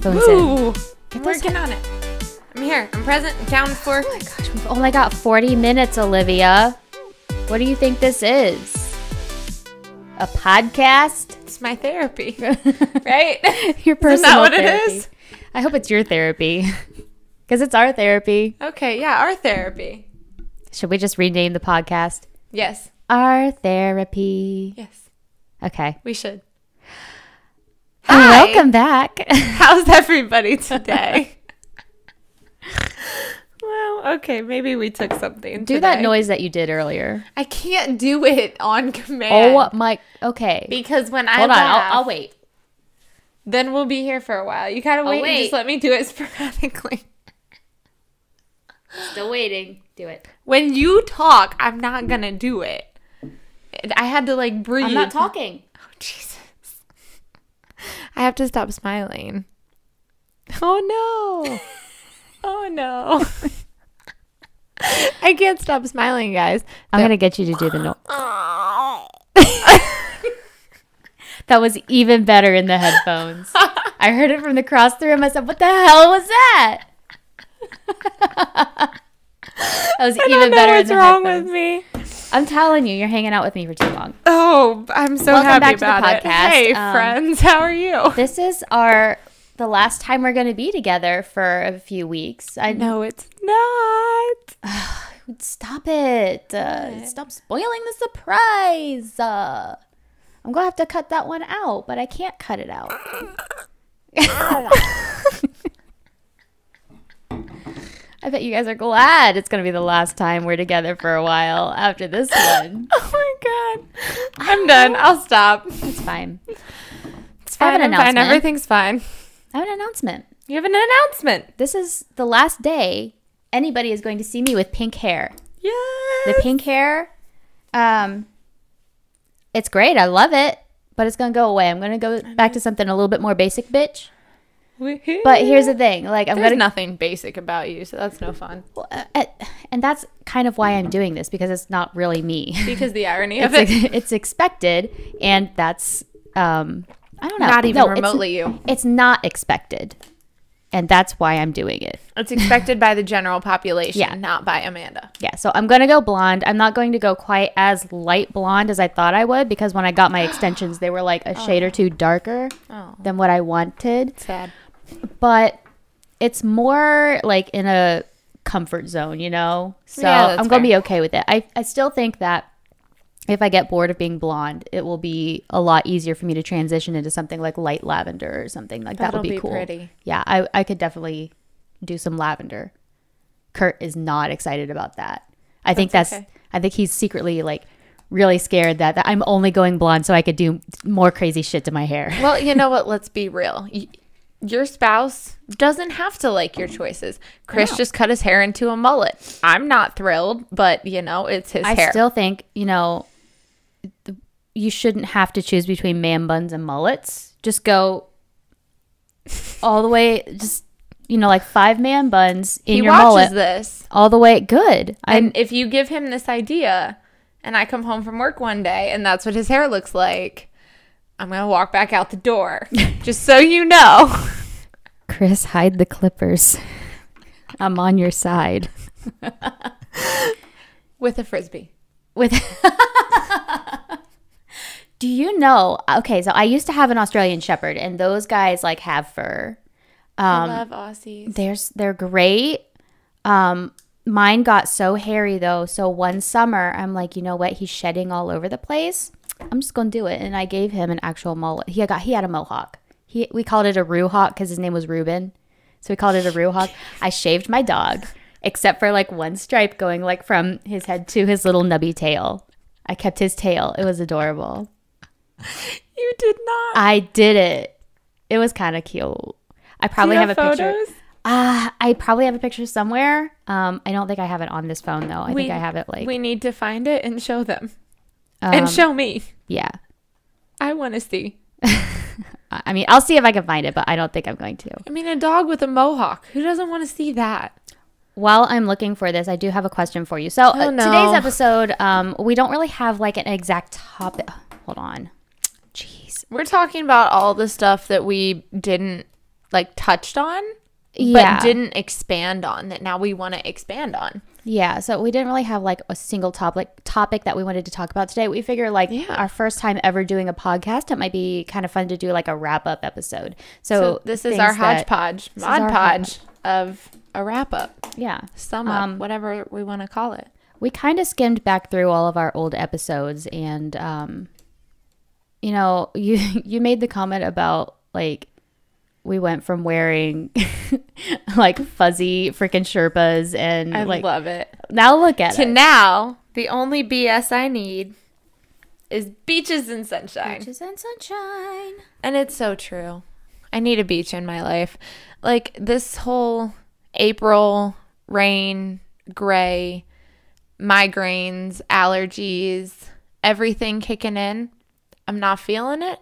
headphones Woo! in. I'm working on it. I'm here. I'm present. I'm counted for. Oh my gosh, we've only got 40 minutes, Olivia. What do you think this is? A podcast? It's my therapy, right? Your personal Isn't that what therapy. it is? I hope it's your therapy. Because it's our therapy. Okay, yeah, our therapy. Should we just rename the podcast? Yes. Our therapy. Yes. Okay. We should. Hi. Welcome back. How's everybody today? Well, okay, maybe we took something Do today. that noise that you did earlier. I can't do it on command. Oh my. Okay. Because when I Hold on. laugh, I'll wait. then we'll be here for a while. You gotta wait and wait. just let me do it sporadically. Still waiting. Do it. When you talk, I'm not gonna do it. I had to like breathe. I'm not talking. Oh, Jesus. I have to stop smiling. Oh no. Oh no. I can't stop smiling, guys. I'm going to get you to do the noise. That was even better in the headphones. I heard it from across the room. I said, what the hell was that? That was even better in the wrong headphones. with me. I'm telling you, you're hanging out with me for too long. Oh, I'm so Welcome happy back to the about it. podcast. Hey, friends, how are you? This is the last time we're going to be together for a few weeks. I know. No, it's not. Stop it. Stop spoiling the surprise. I'm going to have to cut that one out, but I can't cut it out. I bet you guys are glad it's going to be the last time we're together for a while after this one. Oh my God. I'm done. I'll stop. It's fine. It's I have fine. an I'm fine. announcement. Everything's fine. I have an announcement. You have an announcement. This is the last day anybody is going to see me with pink hair. Yes. The pink hair, it's great. I love it, but it's going to go away. I'm going to go back to something a little bit more basic, bitch. But here's the thing. Like, There's nothing basic about you, so that's no fun. And that's kind of why I'm doing this, because it's not really me. Because the irony of it. It's expected, and that's, I don't know. Not even No, remotely you. It's not expected, and that's why I'm doing it. It's expected by the general population, Yeah. not by Amanda. Yeah, so I'm going to go blonde. I'm not going to go quite as light blonde as I thought I would, because when I got my extensions, they were like a shade or two darker than what I wanted. Sad. But it's more like in a comfort zone, you know? So Yeah, I'm going to be okay with it. I still think that if I get bored of being blonde, it will be a lot easier for me to transition into something like light lavender or something like that. Would be cool. Pretty. Yeah, I could definitely do some lavender. Kurt is not excited about that. I think he's secretly like really scared that I'm only going blonde so I could do more crazy shit to my hair. Well, you know what? Let's be real. Your spouse doesn't have to like your choices. Chris just cut his hair into a mullet. I'm not thrilled, but, it's his hair. I still think, you shouldn't have to choose between man buns and mullets. Just go all the way, just, like 5 man buns in your mullet. He watches this. All the way. Good. And if you give him this idea and I come home from work one day and that's what his hair looks like, I'm going to walk back out the door. Just so you know. Chris, hide the clippers. I'm on your side. With a Frisbee. Do you know? Okay, so I used to have an Australian Shepherd, and those guys like have fur. I love Aussies. They're great. Mine got so hairy though. So one summer, I'm like, you know what? He's shedding all over the place. I'm just gonna do it, and I gave him an actual mullet. He had a mohawk. We called it a Roo hawk because his name was Reuben, so we called it a Roo hawk. I shaved my dog, except for like one stripe going like from his head to his little nubby tail. I kept his tail. It was adorable. You did not. I did it. It was kind of cute. I probably have a picture. I probably have a picture somewhere. I don't think I have it on this phone though. I think I have it like. We need to find it and show them. And show me. Yeah. I want to see. I mean, I'll see if I can find it, but I don't think I'm going to. I mean, a dog with a mohawk. Who doesn't want to see that? While I'm looking for this, I do have a question for you. So today's episode, we don't really have like an exact topic. Hold on. Jeez. We're talking about all the stuff that we didn't like touched on, Yeah. but didn't expand on that now we want to expand on. Yeah, so we didn't really have like a single topic that we wanted to talk about today. We figured like our first time ever doing a podcast, it might be kind of fun to do like a wrap up episode. So this is our hodgepodge, Mod Podge of a wrap up. Yeah. Sum up, whatever we want to call it. We kind of skimmed back through all of our old episodes, and you know, you made the comment about like we went from wearing like fuzzy freaking Sherpas and I like love it. Now look at it. Now the only BS I need is beaches and sunshine. Beaches and sunshine. And it's so true. I need a beach in my life. Like this whole April rain, gray, migraines, allergies, everything kicking in. I'm not feeling it.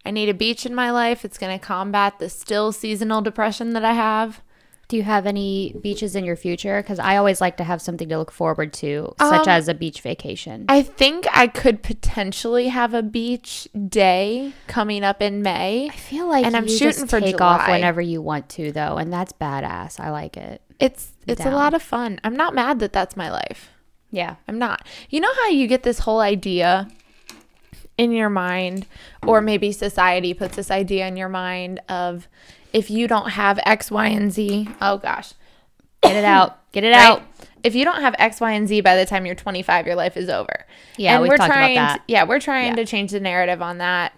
I need a beach in my life. It's going to combat the still seasonal depression that I have. Do you have any beaches in your future? Because I always like to have something to look forward to, such as a beach vacation. I think I could potentially have a beach day coming up in May. I feel like and I'm shooting just for take July. off whenever you want to, though, and that's badass. I like it. It's a lot of fun. I'm not mad that that's my life. Yeah. I'm not. You know how you get this whole idea in your mind, or maybe society puts this idea in your mind of if you don't have X, Y, and Z, oh gosh, get it out. Get it right? out. If you don't have X, Y, and Z by the time you're 25, your life is over. Yeah, and we've talked about that. We're trying to change the narrative on that.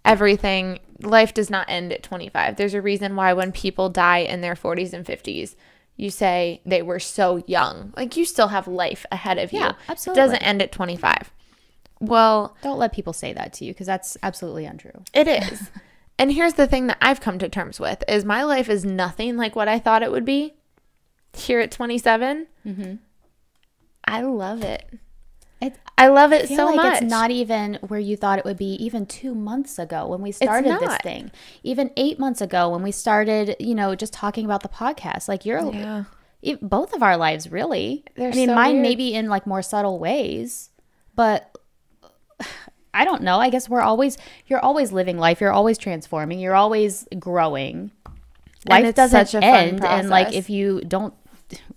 Everything, life does not end at 25. There's a reason why when people die in their 40s and 50s, you say they were so young. Like you still have life ahead of you. Yeah, absolutely. It doesn't end at 25. Well, don't let people say that to you because that's absolutely untrue. It is. And here's the thing that I've come to terms with is my life is nothing like what I thought it would be here at 27. Mm-hmm. I love it. I love it so much. It's not even where you thought it would be even 2 months ago when we started this thing. Even 8 months ago when we started, you know, just talking about the podcast. Like both of our lives really. They're mine weird. maybe in like more subtle ways, but I don't know. I guess you're always living life. You're always transforming. You're always growing. Life doesn't end. And like, if you don't,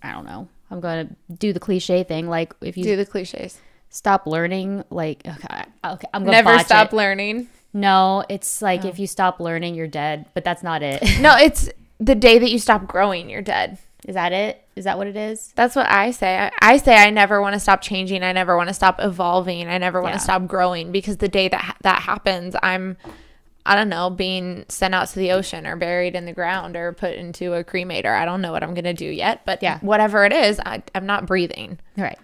I don't know. I'm going to do the cliche thing. Like if you do the cliches, stop learning, like, okay I'm going to never stop learning. No, it's like if you stop learning, you're dead, but that's not it. No, it's the day that you stop growing, you're dead. Is that it? Is that what it is? That's what I say. I say I never want to stop changing. I never want to stop evolving. I never want to stop growing because the day that happens, I don't know, being sent out to the ocean or buried in the ground or put into a cremator. I don't know what I'm going to do yet, but whatever it is, I'm not breathing. Right.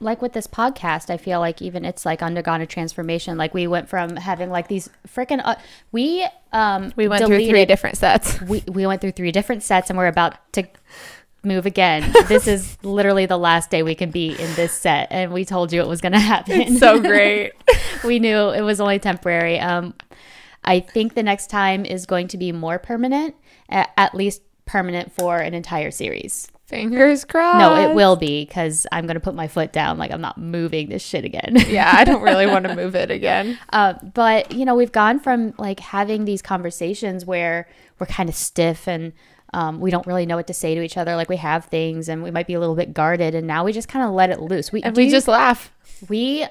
Like with this podcast, I feel like even it's like undergone a transformation. Like we went from having like these freaking we went through 3 different sets. We went through 3 different sets and we're about to move again. This is literally the last day we can be in this set, and we told you it was going to happen. It's so great. We knew it was only temporary. I think the next time is going to be more permanent, at least permanent for an entire series. Fingers crossed. No, it will be, because I'm going to put my foot down. Like, I'm not moving this shit again. Yeah, I don't really want to move it again. But, you know, we've gone from, like, having these conversations where we're kind of stiff and we don't really know what to say to each other. Like, we have things and we might be a little bit guarded. And now we just kind of let it loose. We just laugh. We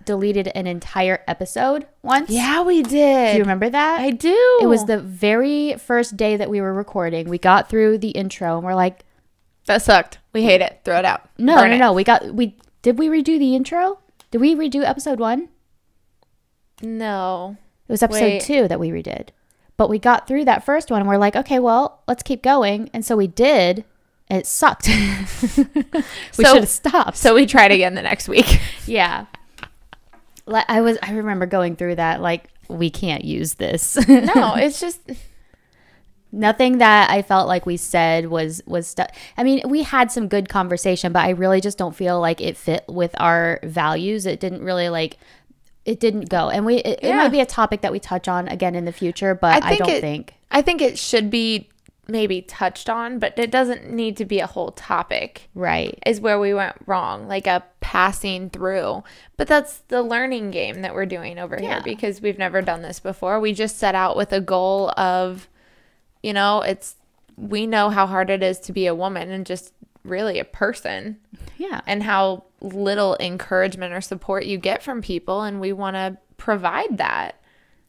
deleted an entire episode once. Yeah, we did. Do you remember that? I do. It was the very first day that we were recording. We got through the intro and we're like, that sucked. We hate it. Throw it out. No. Did we redo the intro? Did we redo episode 1? No. It was episode 2 that we redid. But we got through that first one and we're like, okay, well, let's keep going. And so we did. And it sucked. We should have stopped. So we tried again the next week. Yeah. I remember going through that, like, we can't use this. No, it's just nothing that I felt like we said was stuff. I mean, we had some good conversation, but I really just don't feel like it fit with our values. It didn't really it didn't go. And it might be a topic that we touch on again in the future, but I don't think. I think it should be maybe touched on, but it doesn't need to be a whole topic. Right. Is where we went wrong, like a passing through. But that's the learning game that we're doing over here because we've never done this before. We just set out with a goal of, we know how hard it is to be a woman and just really a person. Yeah. And how little encouragement or support you get from people. And we want to provide that.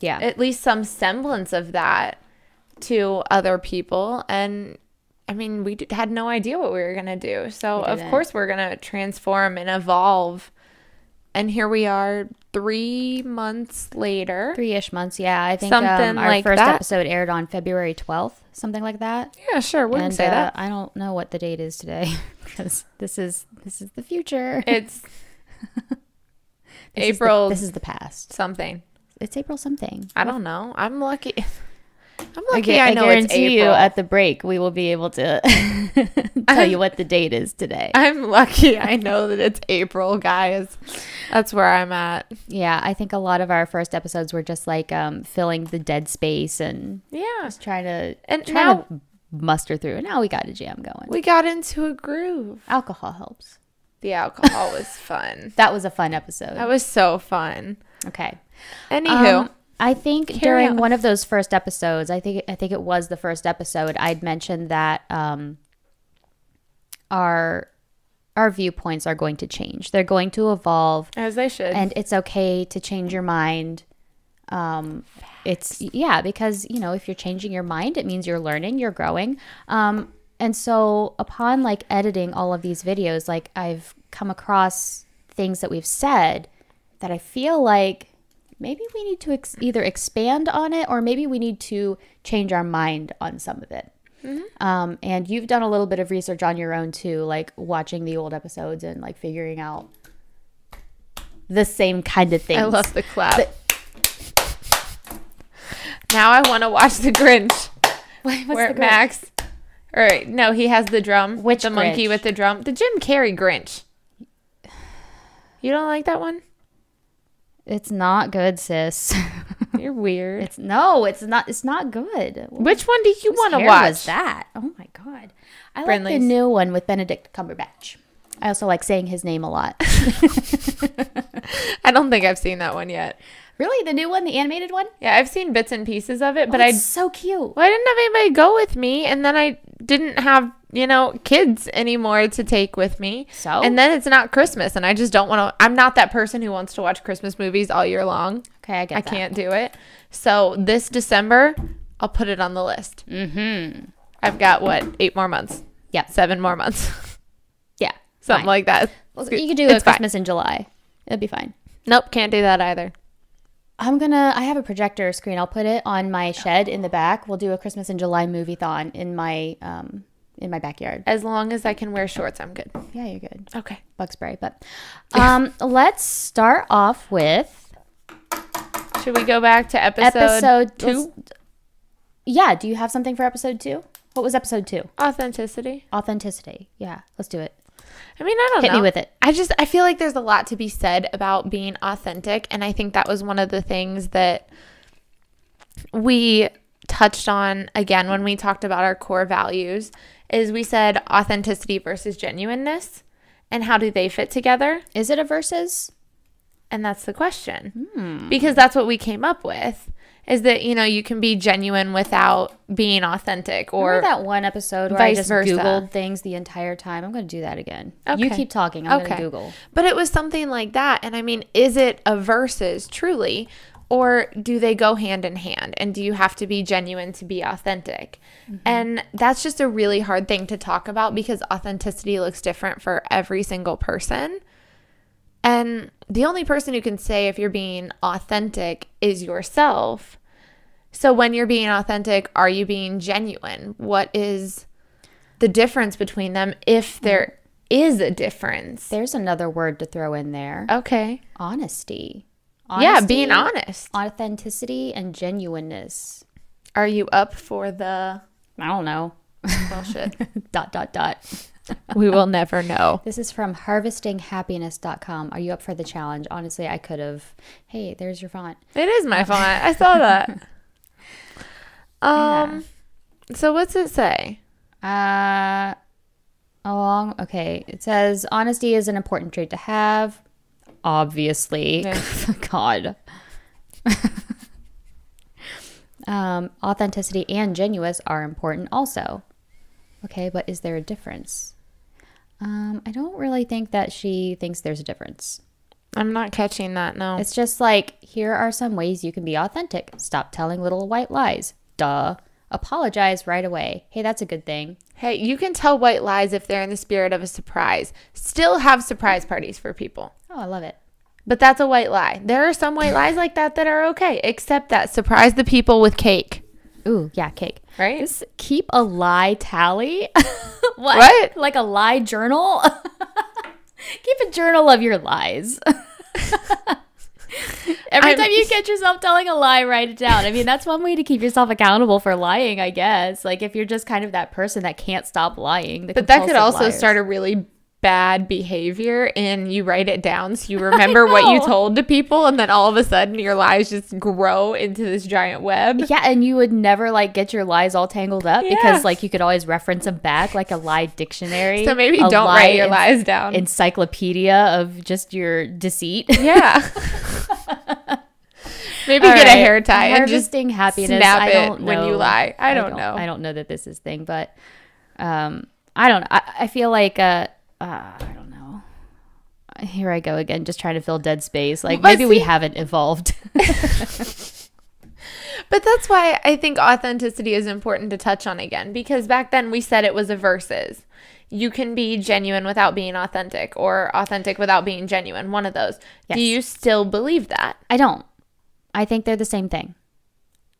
Yeah. At least some semblance of that to other people. And I mean, we had no idea what we were going to do. So of course we're going to transform and evolve. And here we are 3 months later. 3-ish months. Yeah. I think something our like first that. episode aired on February 12th, something like that. Yeah, sure. Wouldn't say that. I don't know what the date is today because this is the future. It's April. This is the past. Something. It's April something. I don't know. I'm lucky. I know it's guarantee April. you at the break we will be able to tell you what the date is today. I'm lucky I know that it's April, guys. That's where I'm at. Yeah, I think a lot of our first episodes were just like filling the dead space and just trying to muster through. And now we got a jam going. We got into a groove. Alcohol helps. The alcohol was fun. That was a fun episode. That was so fun. Okay. Anywho. I think during one of those first episodes, I think it was the first episode, I'd mentioned that our viewpoints are going to change. They're going to evolve. As they should. And it's okay to change your mind. Because, if you're changing your mind, it means you're learning, you're growing. And so upon like editing all of these videos, like I've come across things that we've said that I feel like maybe we need to either expand on it or maybe we need to change our mind on some of it. Mm-hmm. And you've done a little bit of research on your own too, like watching the old episodes and like figuring out the same kind of things. I love the clap. Now I want to watch the Grinch. What's where the Grinch? Max. All right, no, he has the drum. Which the monkey Grinch? with the drum? The Jim Carrey Grinch. You don't like that one? It's not good, sis. You're weird. It's not. It's not good. Which one do you want to Whose hair watch? was that? Oh my god! I like Brindley's. the new one with Benedict Cumberbatch. I also like saying his name a lot. I don't think I've seen that one yet. Really, the new one, the animated one? Yeah, I've seen bits and pieces of it, but it's so cute. Well, I didn't have anybody go with me, and then I didn't have kids anymore to take with me. So? And then it's not Christmas, and I just don't want to. I'm not that person who wants to watch Christmas movies all year long. Okay, I get that. I can't do it. So this December, I'll put it on the list. Mm-hmm. I've got 8 more months? Yeah, 7 more months. Yeah, something like that. Well, you could do a Christmas in July. It'd be fine. Nope, can't do that either. I have a projector screen. I'll put it on my shed in the back. We'll do a Christmas in July movie-thon in my backyard. As long as I can wear shorts, I'm good. Yeah, you're good. Okay. Bug spray. But let's start off with... Should we go back to episode 2? Yeah. Do you have something for episode 2? What was episode 2? Authenticity. Yeah, let's do it. I mean, I don't know. Hit me with it. I feel like there's a lot to be said about being authentic. And I think that was one of the things that we touched on again when we talked about our core values is we said authenticity versus genuineness and how do they fit together? Is it a versus? And that's the question. Because that's what we came up with. Is that, you can be genuine without being authentic or remember that one episode where I just Googled things the entire time? I'm going to do that again. Okay. You keep talking. I'm going to Google. But it was something like that. And I mean, is it a versus truly, or do they go hand in hand? And do you have to be genuine to be authentic? Mm-hmm. And that's just a really hard thing to talk about because authenticity looks different for every single person. And the only person who can say if you're being authentic is yourself. So when you're being authentic, are you being genuine? What is the difference between them if there is a difference? There's another word to throw in there. Okay. Honesty. Yeah, being honest. Authenticity and genuineness. Are you up for the... I don't know. Bullshit. ... We will never know. This is from harvestinghappiness.com. Are you up for the challenge? Honestly, I could have. Hey, there's your font. It is my font. I saw that. Yeah. So what's it say? Okay, it says honesty is an important trait to have. Obviously. Yeah. God. Authenticity and genuineness are important also. Okay, but is there a difference? I don't really think that she thinks there's a difference. I'm not catching that, no. It's just like, here are some ways you can be authentic. Stop telling little white lies. Duh. Apologize right away. Hey, that's a good thing. Hey, you can tell white lies if they're in the spirit of a surprise. Still have surprise parties for people. Oh, I love it. But that's a white lie. There are some white lies like that are okay. Except that surprise the people with cake. Ooh, yeah, cake. Right? Just keep a lie tally. What? Like a lie journal? Keep a journal of your lies. Every time you catch yourself telling a lie, write it down. I mean, that's one way to keep yourself accountable for lying, I guess. Like if you're just kind of that person that can't stop lying. But that could also start a really bad behavior, and you write it down so you remember what you told to people, and then all of a sudden your lies just grow into this giant web. Yeah, and you would never like get your lies all tangled up because like you could always reference them back, like a lie dictionary. So maybe don't write your lies down. Encyclopedia of just your deceit. Yeah. Maybe get a hair tie and just happiness. Snap I don't it when you lie. I don't know. I don't know that this is thing, but I don't know. I feel like I don't know. Here I go again, just trying to fill dead space. Like maybe we haven't evolved. But that's why I think authenticity is important to touch on again, because back then we said it was a versus. You can be genuine without being authentic, or authentic without being genuine. One of those. Yes. Do you still believe that? I don't. I think they're the same thing.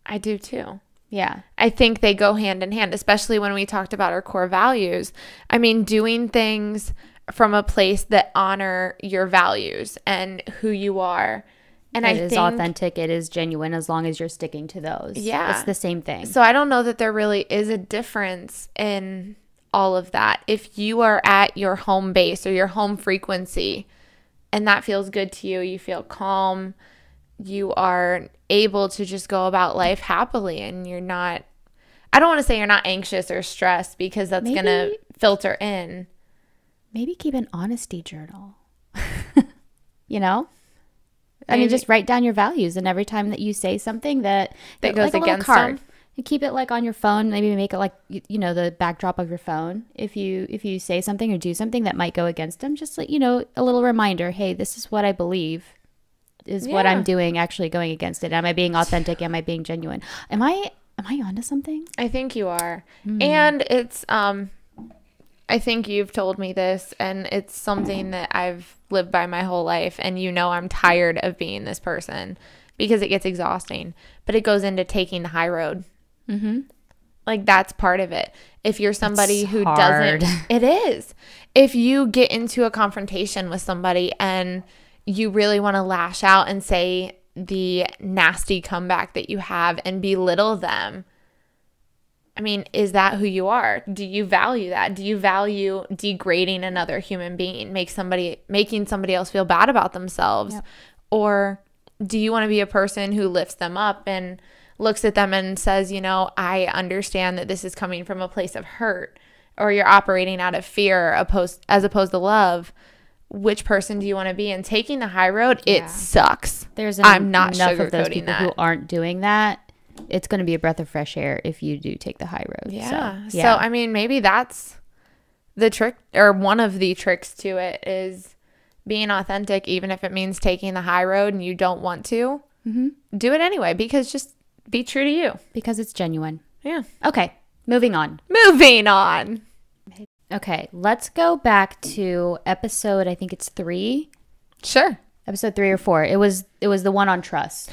I do too. Yeah. I think they go hand in hand, especially when we talked about our core values. I mean, doing things from a place that honor your values and who you are. And it is authentic. It is genuine as long as you're sticking to those. Yeah. It's the same thing. So I don't know that there really is a difference in all of that. If you are at your home base or your home frequency and that feels good to you, you feel calm, you are able to just go about life happily, and you're not, I don't want to say you're not anxious or stressed, because that's going to filter in. Maybe keep an honesty journal. You know? I mean, just write down your values, and every time that you say something that goes like against card, them. You keep it like on your phone. Maybe make it like, you know, the backdrop of your phone. If you say something or do something that might go against them, just like, you know, a little reminder. Hey, this is what I believe is what I'm doing actually going against it. Am I being authentic? Am I being genuine? Am I onto something? I think you are. And it's I think you've told me this, and it's something that I've lived by my whole life, and you know I'm tired of being this person because it gets exhausting, but it goes into taking the high road. Like that's part of it. If you're somebody who doesn't, it is. If you get into a confrontation with somebody and you really want to lash out and say the nasty comeback that you have and belittle them, I mean, is that who you are? Do you value that? Do you value degrading another human being, making somebody else feel bad about themselves? Yep. Or do you want to be a person who lifts them up and looks at them and says, you know, I understand that this is coming from a place of hurt, or you're operating out of fear as opposed to love? Which person do you want to be? And taking the high road, it sucks. I'm not enough of those sugarcoating people that. Who aren't doing that. It's going to be a breath of fresh air if you do take the high road. Yeah. So I mean, maybe that's the trick, or one of the tricks to it, is being authentic, even if it means taking the high road and you don't want to. Do it anyway, because just be true to you. Because it's genuine. Yeah. Okay. Moving on. Okay. Let's go back to episode, I think it's 3. Sure. Episode 3 or 4. It was the one on trust.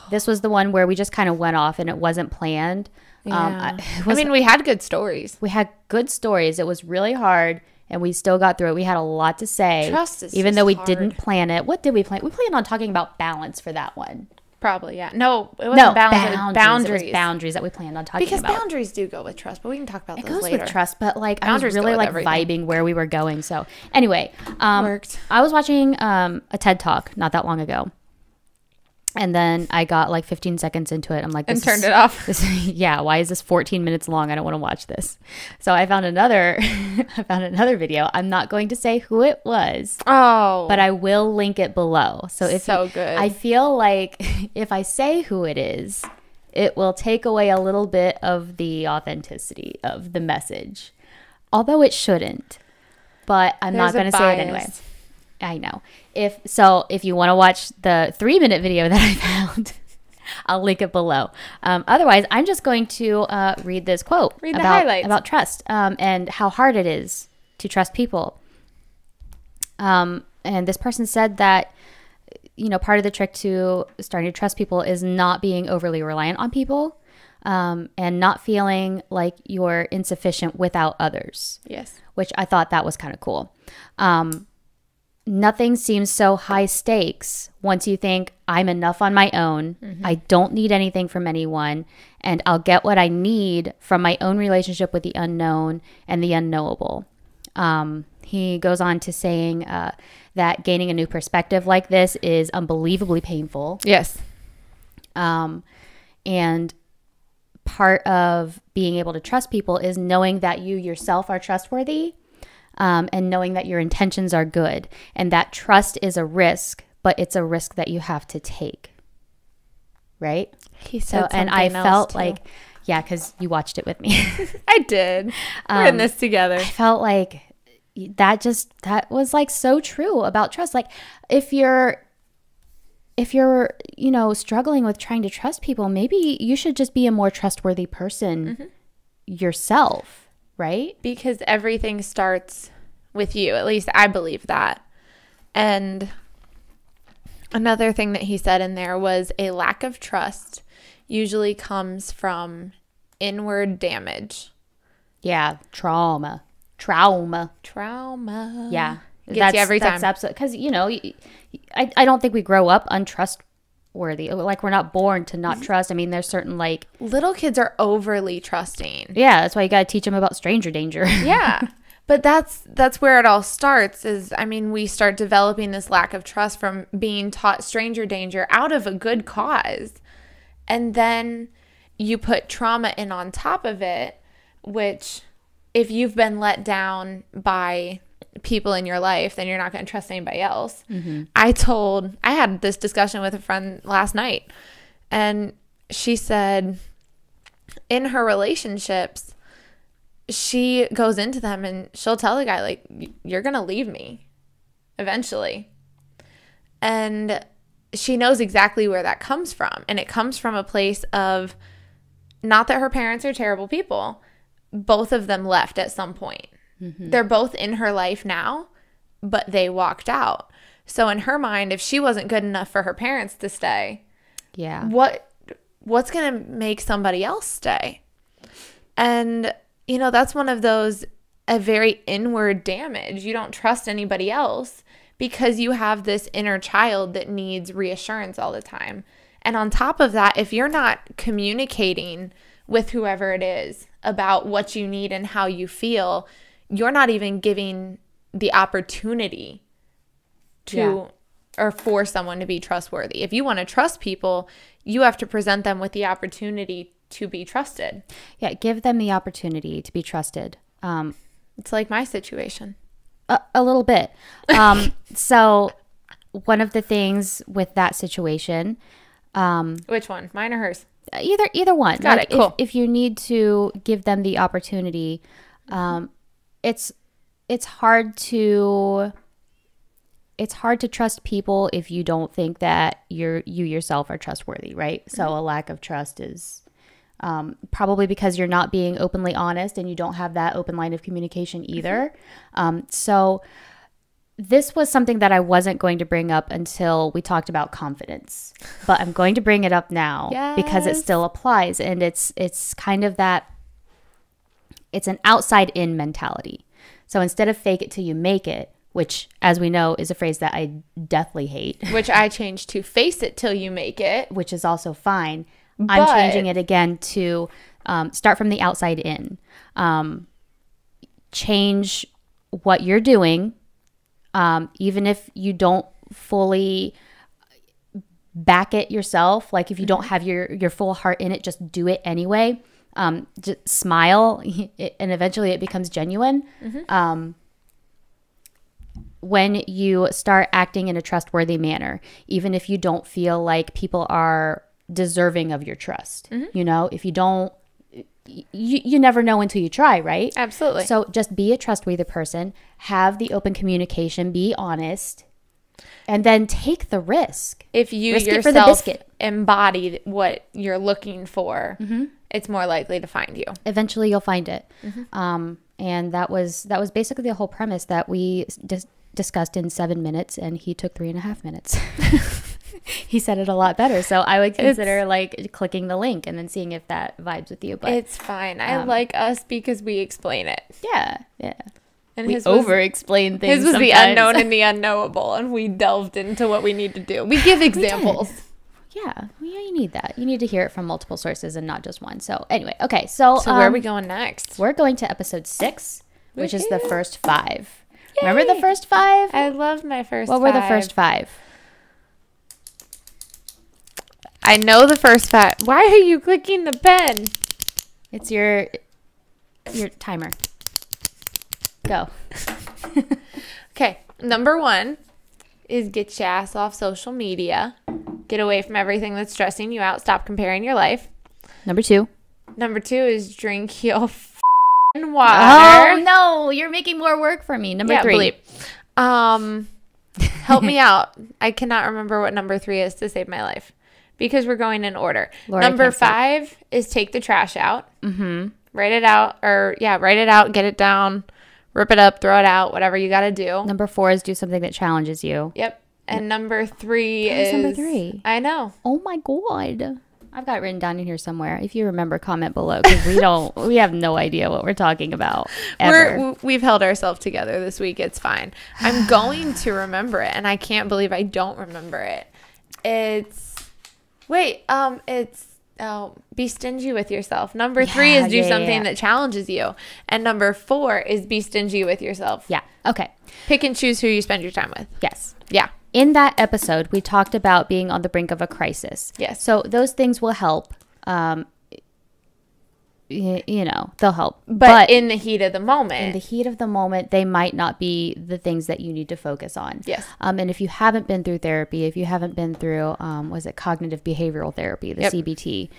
This was the one where we just kind of went off and it wasn't planned. Yeah. I mean, we had good stories. We had good stories. It was really hard, and we still got through it. We had a lot to say. Trust is even though we hard. didn't plan it. What did we plan? We planned on talking about balance for that one. Probably, yeah. No, it wasn't balance. Boundaries. It was boundaries that we planned on talking about. Because boundaries do go with trust, but we can talk about those later. It goes with trust, but like boundaries, I was really like vibing where we were going. So anyway, I was watching a TED Talk not that long ago. And then I got like 15 seconds into it. I'm like, and turned it off. Yeah, why is this 14 minutes long? I don't want to watch this. So I found another video. I'm not going to say who it was. Oh. But I will link it below. So good. I feel like if I say who it is, it will take away a little bit of the authenticity of the message. Although it shouldn't. But I'm not going to say it anyway. I know. If you want to watch the 3-minute video that I found, I'll link it below. Otherwise, I'm just going to read this quote about trust and how hard it is to trust people. And this person said that, part of the trick to starting to trust people is not being overly reliant on people and not feeling like you're insufficient without others. Yes. Which I thought that was kind of cool. Nothing seems so high stakes once you think I'm enough on my own. Mm-hmm. I don't need anything from anyone, and I'll get what I need from my own relationship with the unknown and the unknowable. He goes on to saying that gaining a new perspective like this is unbelievably painful. Yes. And part of being able to trust people is knowing that you yourself are trustworthy. And knowing that your intentions are good, and that trust is a risk, but it's a risk that you have to take. Right? He said and I felt like, yeah, because you watched it with me. I did. We're in this together. I felt like that was like so true about trust. Like if you're struggling with trying to trust people, maybe you should just be a more trustworthy person yourself. Right? Because everything starts with you. At least I believe that. And another thing that he said in there was a lack of trust usually comes from inward damage. Yeah. Trauma. Yeah. Gets you every time. That's absolutely, because, I don't think we grow up untrustworthy. Like we're not born to not trust. I mean, there's certain little kids are overly trusting. Yeah, that's why you got to teach them about stranger danger. Yeah. But that's where it all starts we start developing this lack of trust from being taught stranger danger out of a good cause. And then you put trauma in on top of it, which if you've been let down by people in your life, then you're not going to trust anybody else. Mm-hmm. I had this discussion with a friend last night, and she said in her relationships, she goes into them and she'll tell the guy, like, you're going to leave me eventually. And she knows exactly where that comes from. And it comes from a place of not that her parents are terrible people. Both of them left at some point. Mm-hmm. They're both in her life now, but they walked out. So in her mind, if she wasn't good enough for her parents to stay, yeah, what's going to make somebody else stay? And, that's one of those, a very inward damage. You don't trust anybody else because you have this inner child that needs reassurance all the time. And on top of that, if you're not communicating with whoever it is about what you need and how you feel, you're not even giving the opportunity to or for someone to be trustworthy. If you want to trust people, you have to present them with the opportunity to be trusted. Yeah, give them the opportunity to be trusted. It's like my situation. A little bit. So one of the things with that situation... which one? Mine or hers? Either one. Got it. Cool. If you need to give them the opportunity, it's hard to trust people if you don't think that you yourself are trustworthy, right? Mm-hmm. So a lack of trust is probably because you're not being openly honest and you don't have that open line of communication either. Mm-hmm. So this was something that I wasn't going to bring up until we talked about confidence, but I'm going to bring it up now because it still applies. And it's kind of that, it's an outside in mentality. So instead of fake it till you make it, which as we know is a phrase that I deathly hate. Which I changed to face it till you make it. Which is also fine. But I'm changing it again to start from the outside in. Change what you're doing. Even if you don't fully back it yourself. Like if you don't have your full heart in it, just do it anyway. Just smile, and eventually it becomes genuine. When you start acting in a trustworthy manner, even if you don't feel like people are deserving of your trust, you know, if you don't, you never know until you try, right? Absolutely. So just be a trustworthy person, have the open communication, be honest, and then take the risk. If you risk it for yourself the biscuit. embody what you're looking for, it's more likely to find you. Eventually you'll find it. And that was basically the whole premise that we discussed in 7 minutes, and he took 3.5 minutes. He said it a lot better, so I would consider like clicking the link and then seeing if that vibes with you. But it's fine. I like us because we explain it. Yeah. And we over-explain things. His was sometimes. the unknown and the unknowable, and we delved into what we need to do. We give examples. Yeah, you need that. You need to hear it from multiple sources and not just one. So anyway, okay. So where are we going next? We're going to episode 6, which is the first 5. Yay. Remember the first 5? I love my first 5. What were the first 5? I know the first 5. Why are you clicking the pen? It's your timer. Go. Okay. Number 1 is get your ass off social media. Get away from everything that's stressing you out. Stop comparing your life. Number 2. Number 2 is drink your water. Oh, no. You're making more work for me. Number 3. Help me out. I cannot remember what number 3 is to save my life because we're going in order. Lord, number 5 is take the trash out. Write it out write it out, get it down, rip it up, throw it out, whatever you got to do. Number 4 is do something that challenges you. Yep. And number 3 is number 3. I know. Oh my God. I've got it written down in here somewhere. If you remember, comment below because we have no idea what we're talking about. We've held ourselves together this week. It's fine. I'm going to remember it, and I can't believe I don't remember it. Be stingy with yourself. Number 3 is do something that challenges you. And number 4 is be stingy with yourself. Yeah. Okay. Pick and choose who you spend your time with. Yes. Yeah. In that episode, we talked about being on the brink of a crisis. Yes. So those things will help. They'll help. But in the heat of the moment. In the heat of the moment, they might not be the things that you need to focus on. Yes. And if you haven't been through therapy, if you haven't been through, cognitive behavioral therapy, the CBT,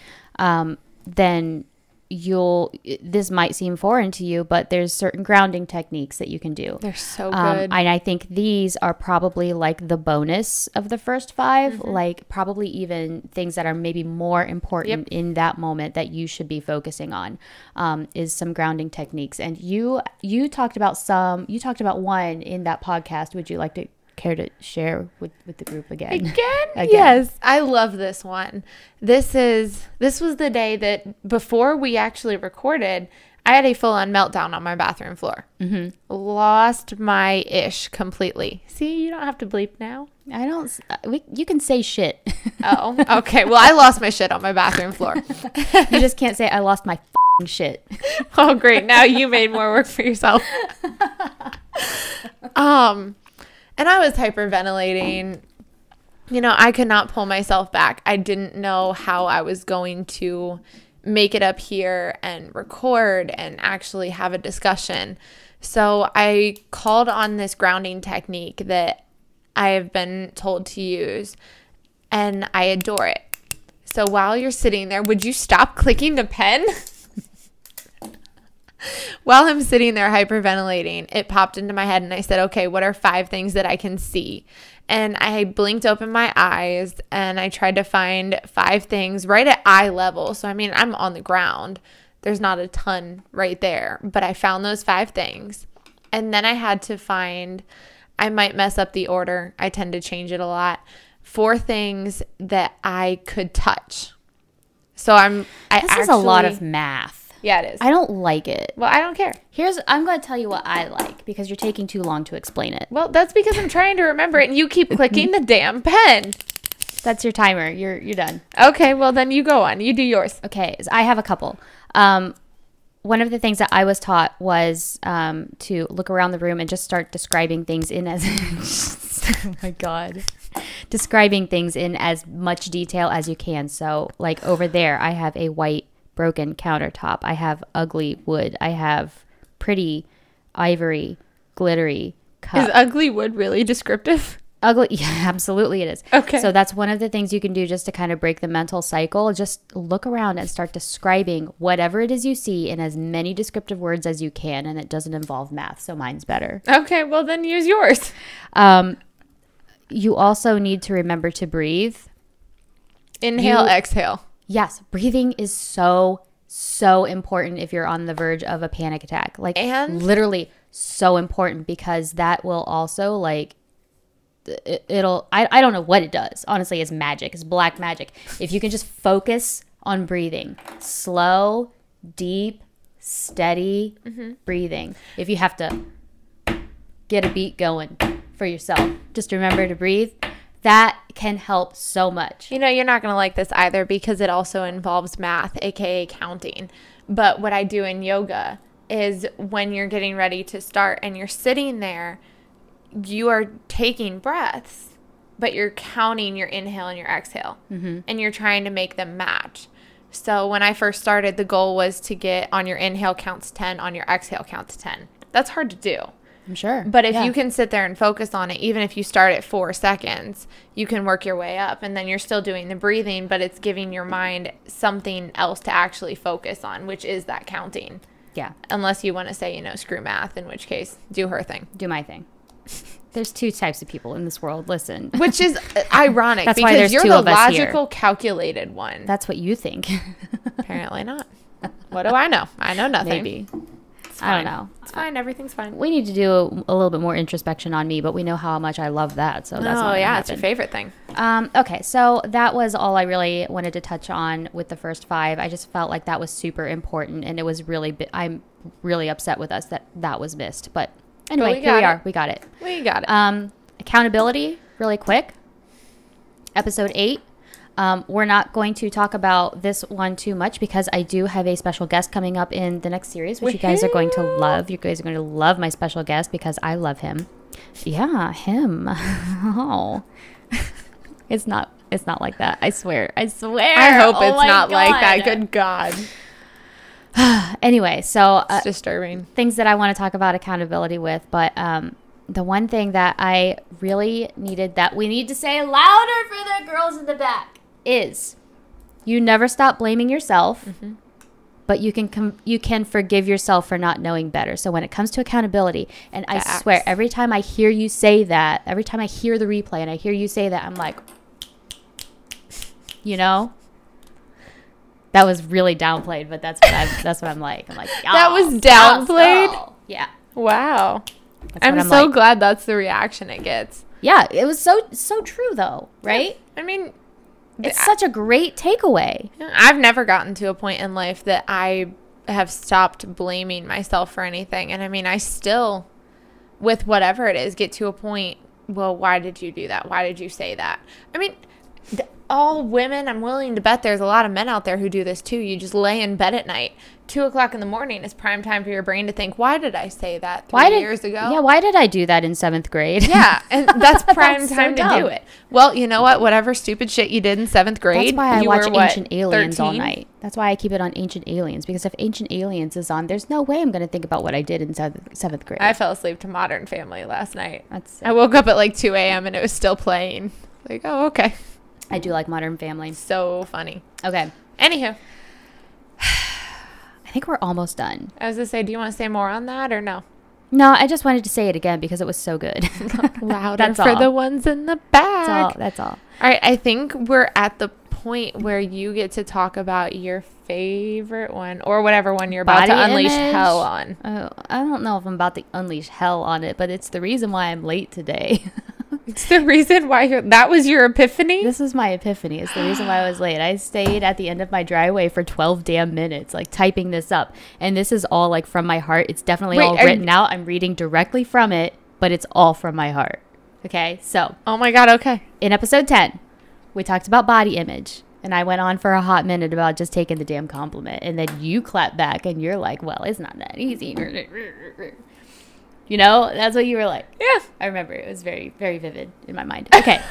then this might seem foreign to you, but there's certain grounding techniques that you can do. They're so good. And I think these are probably like the bonus of the first 5, like probably even things that are maybe more important in that moment that you should be focusing on, is some grounding techniques. And you talked about one in that podcast. Would you like to care to share with the group again? Yes, I love this one. This was the day that before we actually recorded, I had a full-on meltdown on my bathroom floor. Lost my ish completely. See, you don't have to bleep now. I don't. You can say shit. Oh, okay. Well, I lost my shit on my bathroom floor. You just can't say I lost my shit. Oh, great. Now you made more work for yourself. And I was hyperventilating. I could not pull myself back. I didn't know how I was going to make it up here and record and actually have a discussion. So I called on this grounding technique that I have been told to use, and I adore it. So while you're sitting there, would you stop clicking the pen? While I'm sitting there hyperventilating, it popped into my head and I said, okay, what are 5 things that I can see? And I blinked open my eyes and I tried to find 5 things right at eye level. So, I'm on the ground. There's not a ton right there, but I found those 5 things. And then I had to find, I might mess up the order. I tend to change it a lot. 4 things that I could touch. So this is a lot of math. Yeah, it is. I don't like it. Well, I don't care. I'm going to tell you what I like because you're taking too long to explain it. Well, that's because I'm trying to remember it and you keep clicking the damn pen. That's your timer. You're done. Okay, well then you go on. You do yours. Okay, so I have a couple. One of the things that I was taught was to look around the room and just start describing things in as oh my God. describing things in as much detail as you can. So like over there, I have a white broken countertop. I have ugly wood. I have pretty ivory, glittery cup. Is ugly wood really descriptive? Ugly, yeah, absolutely it is. Okay. So that's one of the things you can do just to kind of break the mental cycle. Just look around and start describing whatever it is you see in as many descriptive words as you can, and it doesn't involve math, so mine's better. Okay, well then use yours. You also need to remember to breathe. Inhale, exhale. Yes, breathing is so important if you're on the verge of a panic attack. Like, And literally so important, because that will also like it'll I don't know what it does. Honestly, it's magic. It's black magic. If you can just focus on breathing, slow, deep, steady breathing. If you have to get a beat going for yourself, just remember to breathe. That can help so much. you know, you're not going to like this either because it also involves math, aka counting. But what I do in yoga is when you're getting ready to start and you're sitting there, you are taking breaths, but you're counting your inhale and your exhale, and you're trying to make them match. So when I first started, the goal was to get on your inhale counts 10, on your exhale counts 10. That's hard to do. I'm sure. But if you can sit there and focus on it, even if you start at 4 seconds, you can work your way up, and then you're still doing the breathing, but it's giving your mind something else to actually focus on, which is that counting. Yeah. Unless you want to say, you know, screw math, in which case, do her thing. Do my thing. There's two types of people in this world. Listen. Which is ironic. That's because why there's you're two the of us here. logical, calculated one. That's what you think. Apparently not. What do I know? I know nothing. Maybe. It's I don't fine. know. It's fine. Everything's fine. We need to do a little bit more introspection on me, but we know how much I love that. So that's not gonna yeah, it's your happen. favorite thing. Okay, so that was all I really wanted to touch on with the first 5. I just felt like that was super important, and it was really. I'm really upset with us that was missed. But anyway, here we are. We got it. We got it. Accountability, really quick. Episode 8. We're not going to talk about this one too much because I do have a special guest coming up in the next series, which you guys are going to love. You guys are going to love my special guest because I love him. Yeah, him. Oh, it's not like that. I swear. I hope Oh it's my not like that. God. Good God. Anyway, so It's disturbing. things that I want to talk about accountability with, but the one thing that I really needed that we need to say louder for the girls in the back is you never stop blaming yourself, but you can forgive yourself for not knowing better. So when it comes to accountability, and I swear every time I hear you say that, every time I hear the replay and I hear you say that, I'm like, you know, that was really downplayed, but that's what I'm like. I'm like, That was downplayed? girl. Yeah. Wow. That's I'm what so like. glad that's the reaction it gets. Yeah, it was so true though, right? I mean, It's such a great takeaway. I've never gotten to a point in life that I have stopped blaming myself for anything. And I mean, I still, with whatever it is, get to a point, well, why did you do that? Why did you say that? I mean, all women, I'm willing to bet there's a lot of men out there who do this too. You just lay in bed at night. 2 o'clock in the morning is prime time for your brain to think, why did I say that 3 years ago? Yeah, why did I do that in 7th grade? Yeah, and that's prime That's so time to dumb. do it. Well, you know what? Whatever stupid shit you did in 7th grade, That's why I you watch were, what, Ancient Aliens all 13? night. That's why I keep it on Ancient Aliens, because if Ancient Aliens is on, there's no way I'm going to think about what I did in 7th grade. I fell asleep to Modern Family last night. That's I woke up at like 2 a.m. and it was still playing. Like, oh, okay. I do like Modern Family. So funny. Okay. Anywho, I think we're almost done. I was going to say, do you want to say more on that or no? No, I just wanted to say it again because it was so good. Louder That's for all. the ones in the back. That's all. All right. I think we're at the point where you get to talk about your favorite one or whatever one you're about Body to unleash image? hell on. Oh, I don't know if I'm about to unleash hell on it, but it's the reason why I'm late today. It's the reason why that was your epiphany? This is my epiphany. It's the reason why I was late. I stayed at the end of my driveway for 12 damn minutes, like typing this up. And this is all like from my heart. It's definitely all written out. I'm reading directly from it, but it's all from my heart. Okay. So, oh my God. Okay. in episode 10, we talked about body image. And I went on for a hot minute about just taking the damn compliment. And then you clap back and you're like, well, it's not that easy. You know, that's what you were like. Yeah. I remember it was very, very vivid in my mind. Okay.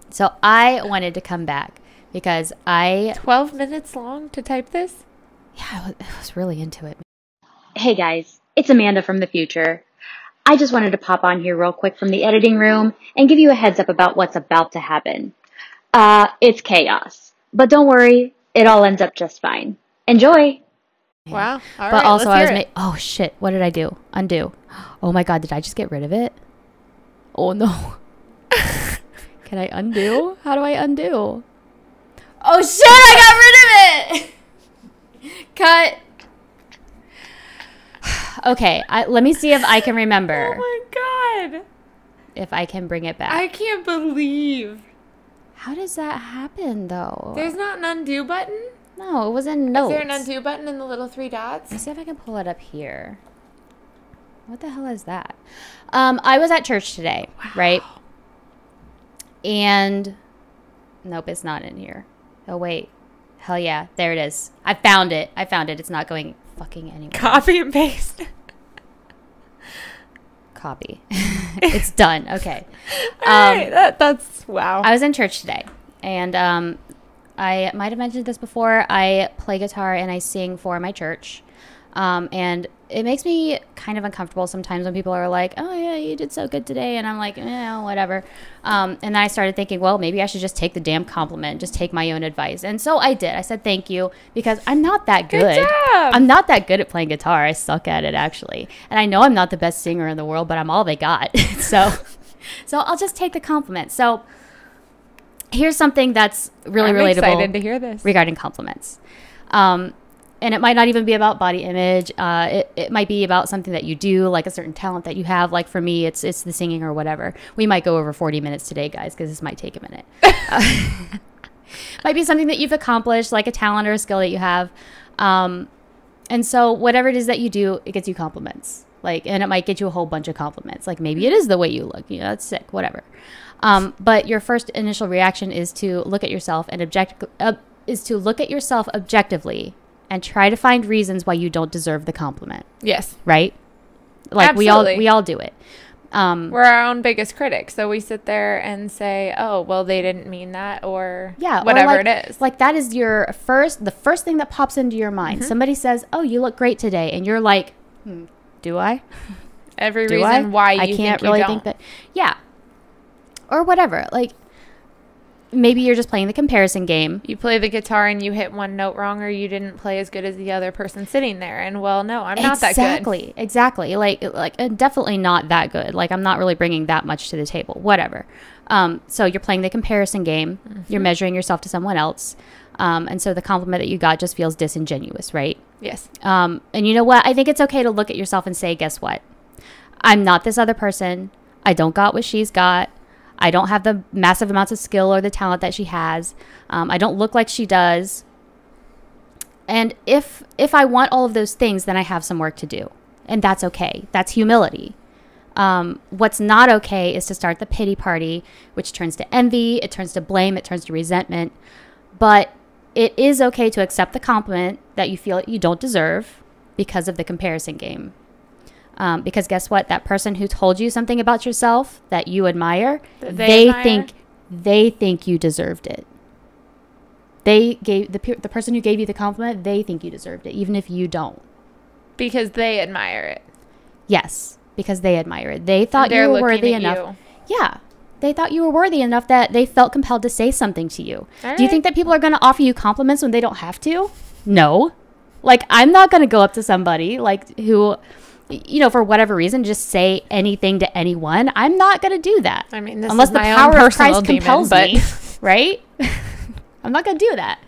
So I wanted to come back because 12 minutes long to type this? I was really into it. Hey guys, it's Amanda from the future. I just wanted to pop on here real quick from the editing room and give you a heads up about what's about to happen. It's chaos. But don't worry, it all ends up just fine. Enjoy! Wow. All But right, also let's I was hear it. oh shit, what did I do? Undo. Oh my god, did I just get rid of it? Oh no. Can I undo? How do I undo? Oh shit, I got rid of it! Cut. Okay, let me see if I can remember. Oh my God. If I can bring it back. I can't believe. How does that happen though? There's not an undo button? No, it was in notes. Is there an undo button in the little three dots? Let me see if I can pull it up here. What the hell is that? I was at church today, right? And nope, it's not in here. Oh wait. Hell yeah, there it is. I found it. It's not going fucking anywhere. Copy and paste. Copy. It's done. Okay. All right, that's wow. I was in church today, and I might have mentioned this before. I play guitar and I sing for my church, and it makes me kind of uncomfortable sometimes when people are like, "Oh yeah, you did so good today," and I'm like, whatever. And then I started thinking, well, maybe I should just take the damn compliment, just take my own advice, and so I did. I said thank you because I'm not that good. Good job. I'm not that good at playing guitar. I suck at it actually, and I know I'm not the best singer in the world, but I'm all they got. So I'll just take the compliment. So here's something that's really I'm relatable. excited to hear this. Regarding compliments. And it might not even be about body image. It might be about something that you do, like a certain talent that you have. Like for me, it's the singing or whatever. We might go over 40 minutes today, guys, because this might take a minute. Might be something that you've accomplished, like a talent or a skill that you have. And so whatever it is that you do, it gets you compliments. And it might get you a whole bunch of compliments. Like maybe it is the way you look. That's sick, whatever. But your first initial reaction is to look at yourself and objectively and try to find reasons why you don't deserve the compliment. Yes. Right? Absolutely. we all do it. We're our own biggest critics. So we sit there and say, oh, well, they didn't mean that, or whatever it is. Like that is the first thing that pops into your mind. Mm-hmm. Somebody says, oh, you look great today. And you're like, do I? Every reason why you I can't think really you think don't. that. Yeah. Or whatever. Like maybe you're just playing the comparison game. You play the guitar and you hit one note wrong, or you didn't play as good as the other person sitting there. And well, no, I'm not that good. Exactly. Like definitely not that good. Like I'm not really bringing that much to the table. Whatever. So you're playing the comparison game. Mm-hmm. You're measuring yourself to someone else. And so the compliment that you got just feels disingenuous, right? Yes. And you know what? I think it's okay to look at yourself and say, guess what? I'm not this other person. I don't got what she's got. I don't have the massive amounts of skill or the talent that she has. I don't look like she does. And if I want all of those things, then I have some work to do. And that's okay. That's humility. What's not okay is to start the pity party, which turns to envy, it turns to blame, it turns to resentment. But it is okay to accept the compliment that you feel you don't deserve because of the comparison game. Because guess what? That person who told you something about yourself that you admire, they think you deserved it. They gave the person who gave you the compliment, they think you deserved it, even if you don't. Because they admire it. Yes, because they admire it. They thought you were worthy enough. Yeah. They thought you were worthy enough that they felt compelled to say something to you. Do you think that people are going to offer you compliments when they don't have to? No. Like, I'm not going to go up to somebody who, for whatever reason, just say anything to anyone. I'm not going to do that. I mean, this unless is the my power own of Christ demon, compels me, right? I'm not going to do that.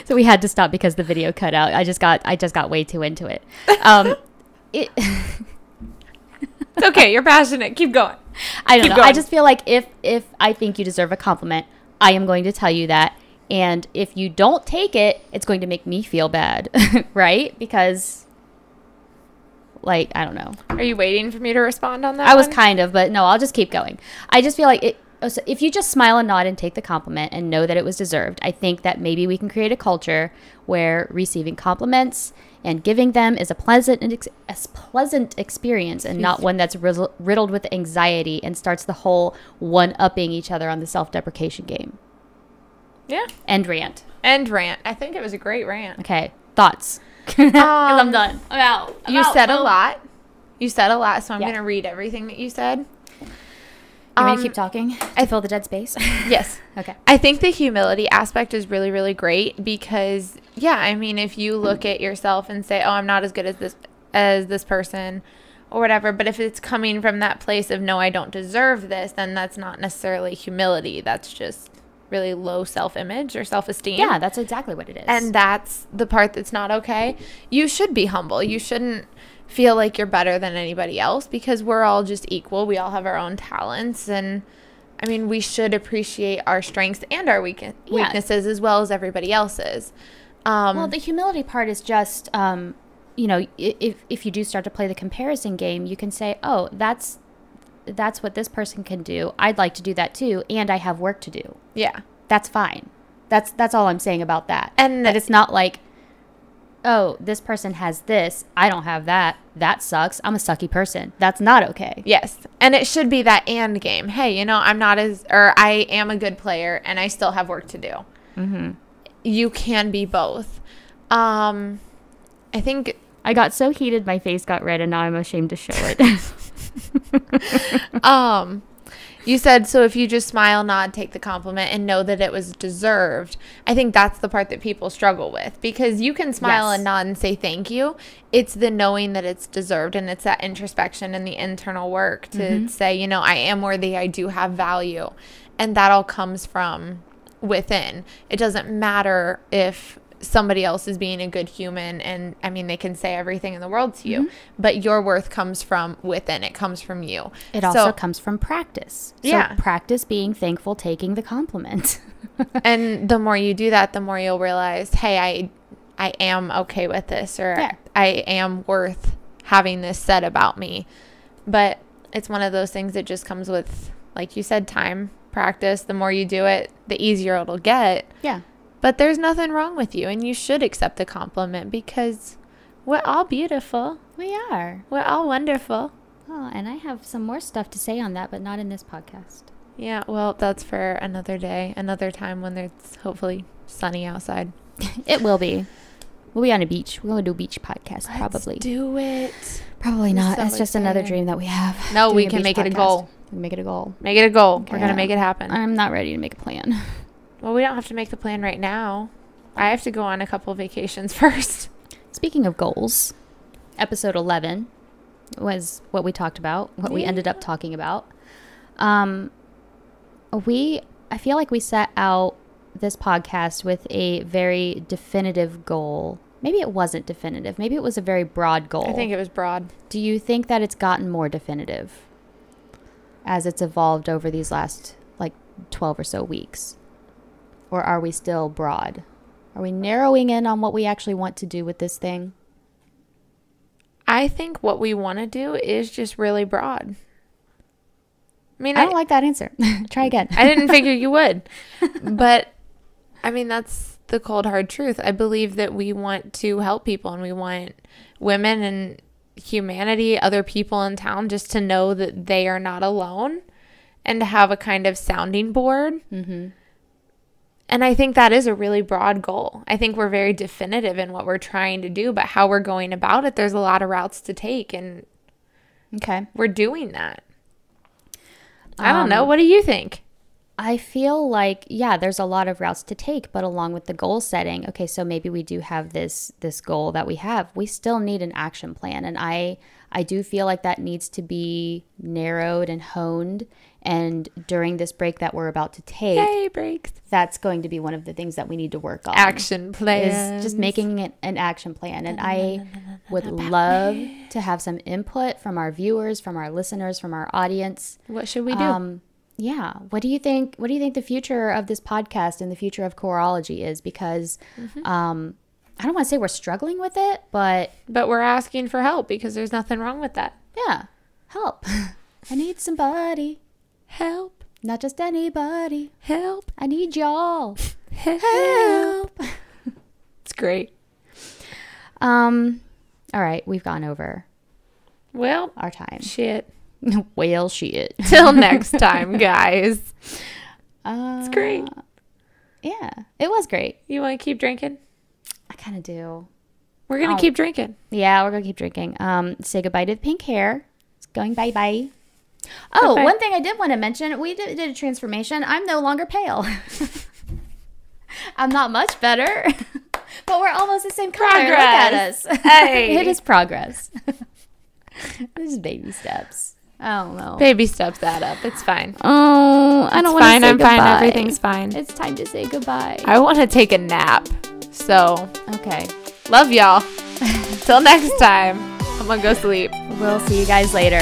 So we had to stop because the video cut out. I just got way too into it. It's okay. You're passionate. Keep going. I don't know. I just feel like if I think you deserve a compliment, I am going to tell you that. And if you don't take it, it's going to make me feel bad, right? Because, I don't know. Are you waiting for me to respond on that? I was kind of, but no, I'll just keep going. I just feel like if you just smile and nod and take the compliment and know that it was deserved, I think that maybe we can create a culture where receiving compliments and giving them is a pleasant experience and not one that's riddled with anxiety and starts the whole one-upping each other on the self-deprecation game. Yeah. End rant. I think it was a great rant. Okay. Thoughts? Because I'm done. I'm out. You said a lot. So I'm going to read everything that you said. You want me to keep talking to fill the dead space? Yes. Okay. I think the humility aspect is really, really great because, yeah, I mean, if you look at yourself and say, oh, I'm not as good as this person or whatever, but if it's coming from that place of, no, I don't deserve this, then that's not necessarily humility. That's just really low self-image or self-esteem. Yeah, that's exactly what it is. And that's the part that's not okay. You should be humble. You shouldn't feel like you're better than anybody else because we're all just equal. We all have our own talents. And I mean, we should appreciate our strengths and our weaknesses as well as everybody else's. Well, the humility part is just, you know, if you do start to play the comparison game, you can say, oh, that's what this person can do. I'd like to do that too. And I have work to do. Yeah. That's fine. That's all I'm saying about that. And that it's not like, oh, this person has this. I don't have that. That sucks. I'm a sucky person. That's not okay. Yes. And it should be that and game. Hey, you know, I am a good player and I still have work to do. Mm-hmm. You can be both. I think I got so heated my face got red and now I'm ashamed to show it. You said, so if you just smile, nod, take the compliment, and know that it was deserved. I think that's the part that people struggle with because you can smile and nod and say thank you. It's the knowing that it's deserved, and it's that introspection and the internal work to say, you know, I am worthy, I do have value, and that all comes from within. It doesn't matter if somebody else is being a good human, and I mean, they can say everything in the world to you, but your worth comes from within. It comes from you. It also comes from practice. So practice being thankful, taking the compliment. And the more you do that, the more you'll realize, hey, I am okay with this, or I am worth having this said about me. But it's one of those things that just comes with, like you said, time, practice. The more you do it, the easier it'll get. Yeah. But there's nothing wrong with you, and you should accept the compliment because we're all beautiful. We are. We're all wonderful. Oh, and I have some more stuff to say on that, but not in this podcast. Yeah, well, that's for another day, another time when it's hopefully sunny outside. It will be. We'll be on a beach. We're going to do a beach podcast, probably. Let's do it. Probably not. That's just another dream that we have. No, we can make it a goal. Make it a goal. Make it a goal. Okay. We're going to make it happen. I'm not ready to make a plan. Well, we don't have to make the plan right now. I have to go on a couple vacations first. Speaking of goals, episode 11 was what we talked about, what we ended up talking about. I feel like we set out this podcast with a very definitive goal. Maybe it wasn't definitive. Maybe it was a very broad goal. I think it was broad. Do you think that it's gotten more definitive as it's evolved over these last, 12 or so weeks? Or are we still broad? Are we narrowing in on what we actually want to do with this thing? I think what we want to do is just really broad. I mean, I don't like that answer. Try again. I didn't figure you would. But, I mean, that's the cold, hard truth. I believe that we want to help people, and we want women and humanity, other people in town, just to know that they are not alone and to have a kind of sounding board. Mm-hmm. And I think that is a really broad goal. I think we're very definitive in what we're trying to do, but how we're going about it, there's a lot of routes to take, and we're doing that. I don't know. What do you think? I feel like, there's a lot of routes to take, but along with the goal setting, okay, so maybe we do have this goal that we have. We still need an action plan, and I do feel like that needs to be narrowed and honed. And during this break that we're about to take, yay, breaks, that's going to be one of the things that we need to work on. Action plan. Is just making it an action plan. And I would love to have some input from our viewers, from our listeners, from our audience. What should we do? What do you think? What do you think the future of this podcast and the future of Choreology is? Because I don't want to say we're struggling with it, but we're asking for help because there's nothing wrong with that. Yeah, help. I need somebody. Help. Not just anybody. Help. I need y'all. Help. It's great. All right, we've gone over Well, our time. shit. Whale shit. Till next time, guys. It's great. Yeah, it was great. You want to keep drinking? I kind of do. We're going to keep drinking. Yeah, we're going to keep drinking. Say goodbye to the pink hair. It's going bye-bye. Oh, Bye-bye. one thing I did want to mention. We did a transformation. I'm no longer pale. I'm not much better. But we're almost the same color. Look at us. Hey. It is progress. This is baby steps. I don't know. Baby steps that up. It's fine. Oh, I don't It's want to fine. say I'm goodbye. fine. Everything's fine. It's time to say goodbye. I want to take a nap. So, Okay. love y'all. Till next time. I'm going to go sleep. We'll see you guys later.